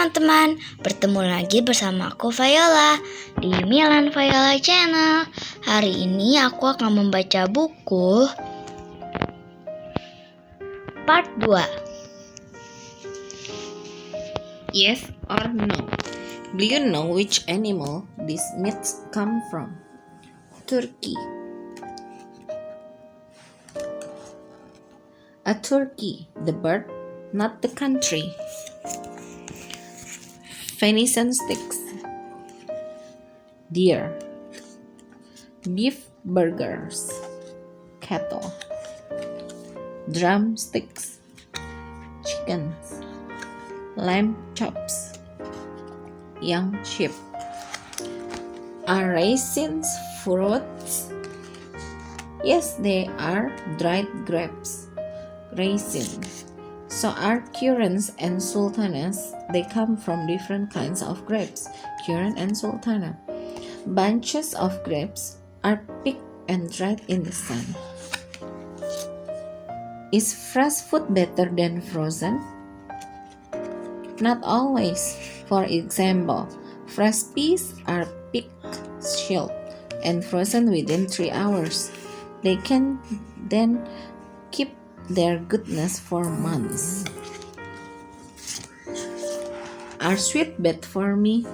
teman-teman, bertemu lagi bersama aku Viola di Milan Viola Channel. Hari ini aku akan membaca buku part 2. Yes or no? Do you know which animal these meats come from? Turkey. A turkey, the bird, not the country. Venison sticks. Deer. Beef burgers. Cattle. Drumsticks. Chickens. Lamb chops. Young sheep. Are raisins fruits? Yes, they are dried grapes. Raisins. So are currants and sultanas. They come from different kinds of grapes, currant and sultana. Bunches of grapes are picked and dried in the sun. Is fresh food better than frozen? Not always. For example, fresh peas are picked, shelled, and frozen within 3 hours. They can then keep their goodness for months. Are sweet bad for me?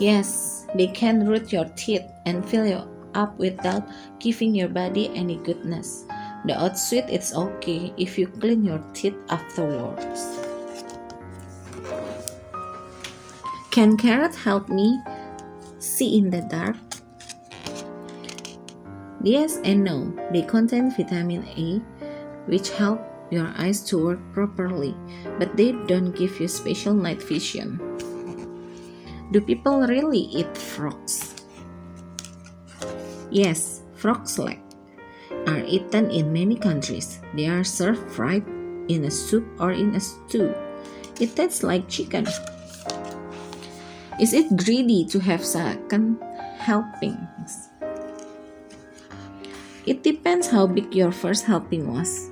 Yes, they can root your teeth and fill you up without giving your body any goodness. The odd sweet is okay if you clean your teeth afterwards. Can carrot help me see in the dark? Yes and no. They contain vitamin A, which help your eyes to work properly, but they don't give you special night vision. Do people really eat frogs? Yes, frog's legs are eaten in many countries. They are served fried in a soup or in a stew. It tastes like chicken. Is it greedy to have second helpings? It depends how big your first helping was.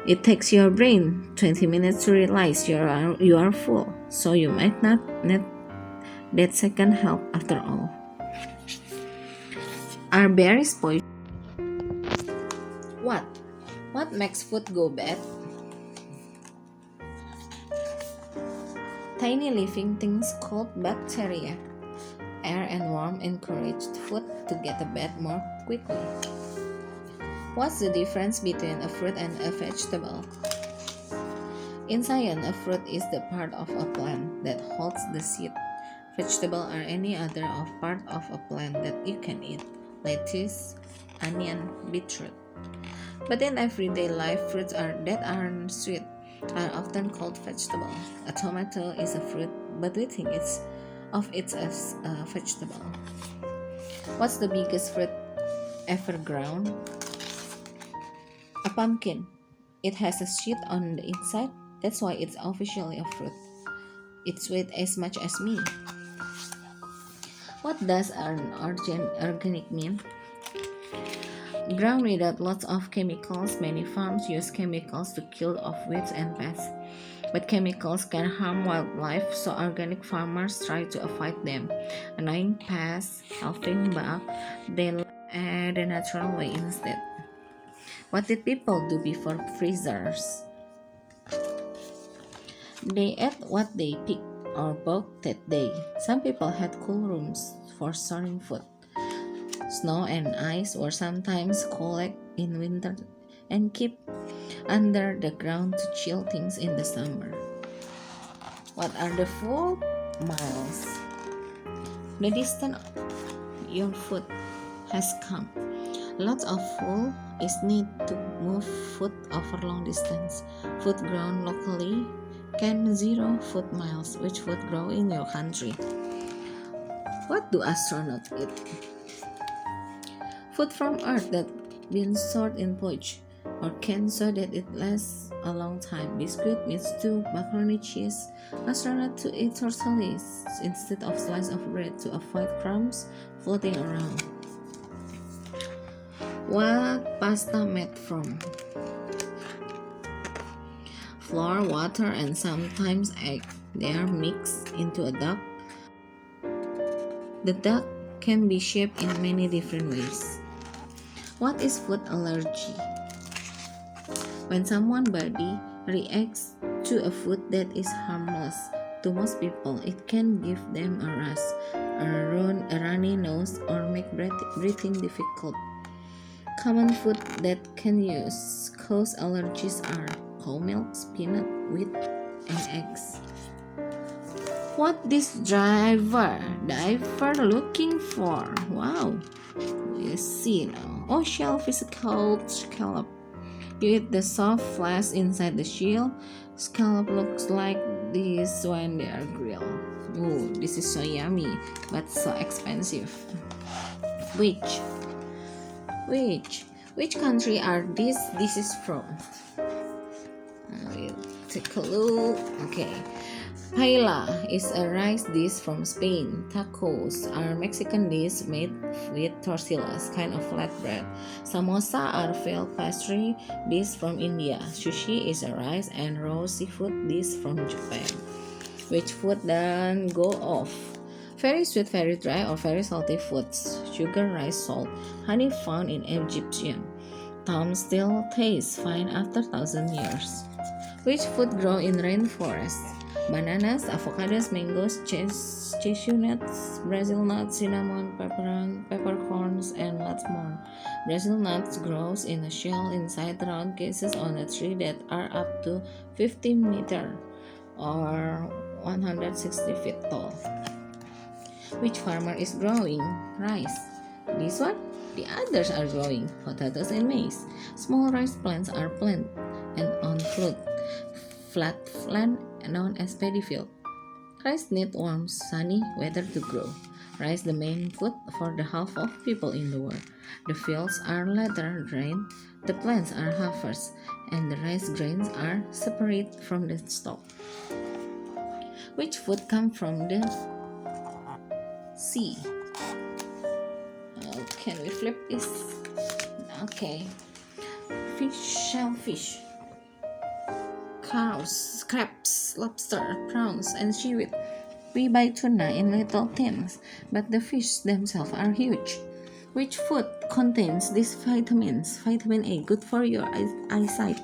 It takes your brain 20 minutes to realize you are full, so you might not need that second help after all. Are berries poison? What makes food go bad? Tiny living things called bacteria. Air and warmth encourage food to get bad more quickly. What's the difference between a fruit and a vegetable? In science, a fruit is the part of a plant that holds the seed. Vegetable are any other part of a plant that you can eat. Lettuce, onion, beetroot. But in everyday life, fruits that aren't sweet are often called vegetable. A tomato is a fruit, but we think of it as a vegetable. What's the biggest fruit ever grown? A pumpkin. It has a seed on the inside. That's why it's officially a fruit. It weighs as much as me. What does an organic mean? Grown without lots of chemicals. Many farms use chemicals to kill off weeds and pests. But chemicals can harm wildlife, so organic farmers try to avoid them. Annoying pests, helping back, they the natural way instead. What did people do before freezers? They ate what they picked or bought that day. Some people had cool rooms for storing food. Snow and ice were sometimes collected in winter and kept under the ground to chill things in the summer. What are the food miles? The distance your food has come. Lots of fuel is needed to move food over long distance. Food grown locally can 0 food miles. Which food grow in your country? What do astronauts eat? Food from Earth that been stored in pouch or canned so that it lasts a long time. Biscuit, meat stew, macaroni, cheese. Astronauts to eat tortillas instead of slice of bread to avoid crumbs floating around. What pasta made from? flour, water, and sometimes egg. They are mixed into a dough. The dough can be shaped in many different ways. What is food allergy? When someone's body reacts to a food that is harmless to most people, it can give them a rash, a runny nose, or make breathing difficult. Common food that can cause allergies are cow milk, peanut, wheat, and eggs. What this diver looking for? Wow, you see now. Oh, shellfish is called scallop. You eat the soft flesh inside the shell. Scallop looks like this when they are grilled. Oh, this is so yummy, but so expensive. Which country are these dishes from? We'll take a look. Okay. Paella is a rice dish from Spain. Tacos are Mexican dish made with tortillas, kind of flatbread. Samosa are filled pastry dish from India. Sushi is a rice and raw seafood dish from Japan. Which food then go off? Very sweet, very dry, or very salty foods. Sugar, rice, salt, honey found in Egyptian. Tom still tastes fine after 1,000 years. Which food grow in rainforest? Bananas, avocados, mangoes, cashew nuts, Brazil nuts, cinnamon, peppercorns, and lots more. Brazil nuts grows in a shell inside round cases on a tree that are up to 50 meters or 160 feet tall. Which farmer is growing rice? This one? The others are growing potatoes and maize. Small rice plants are planted and on flat land known as paddy field. Rice need warm, sunny weather to grow. Rice the main food for the half of people in the world. The fields are later drained, the plants are harvested, and the rice grains are separated from the stalk. Which food comes from the sea? Can we flip this? Okay. Shellfish, crabs, lobster, prawns, and seaweed. We buy tuna in little tins, but the fish themselves are huge. Which food contains these vitamins? Vitamin A, good for your eyesight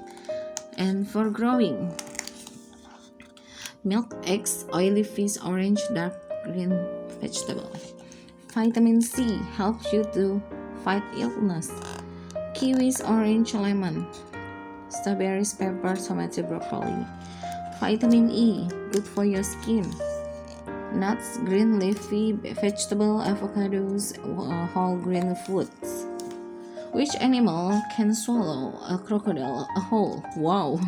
and for growing. Milk, eggs, oily fish, orange, dark green vegetable. Vitamin C helps you to fight illness. Kiwis, orange, lemon. Strawberries, pepper, tomato, broccoli. Vitamin E, good for your skin. Nuts, green leafy vegetable, avocados, whole grain foods. Which animal can swallow a crocodile whole? Wow!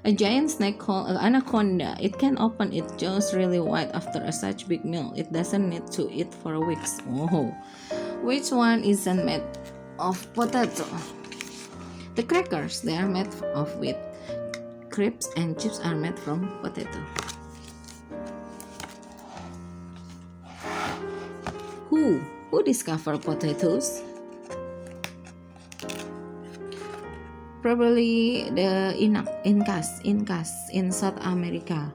A giant snake called an anaconda. It can open its jaws really wide after such big meal. It doesn't need to eat for weeks. Oh. Which one isn't made of potato? The crackers, they are made of wheat. Crisps and chips are made from potato. Who discovered potatoes? Probably the Incas in South America.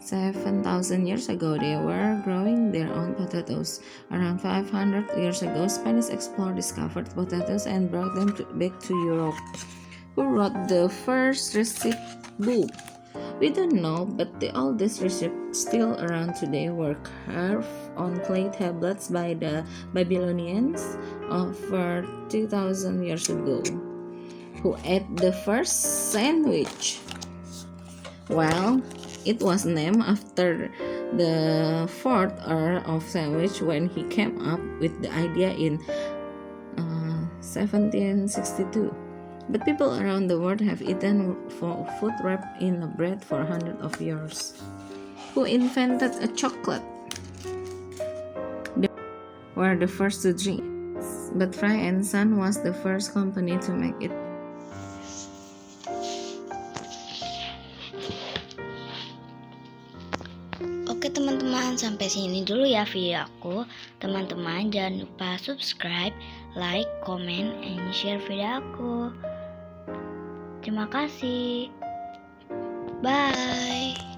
7,000 years ago, they were growing their own potatoes. Around 500 years ago, Spanish explorers discovered potatoes and brought them back to Europe. Who wrote the first recipe book? We don't know, but the oldest recipes still around today were carved on clay tablets by the Babylonians over 2,000 years ago. Who ate the first sandwich? Well, it was named after the fourth Earl of Sandwich when he came up with the idea in 1762. But people around the world have eaten food wrapped in bread for hundreds of years. Who invented a chocolate? They were the first to drink, but Fry and Son was the first company to make it. Oke teman-teman, sampai sini dulu ya video aku. Teman-teman jangan lupa subscribe, like, comment, and share video aku. Terima kasih. Bye.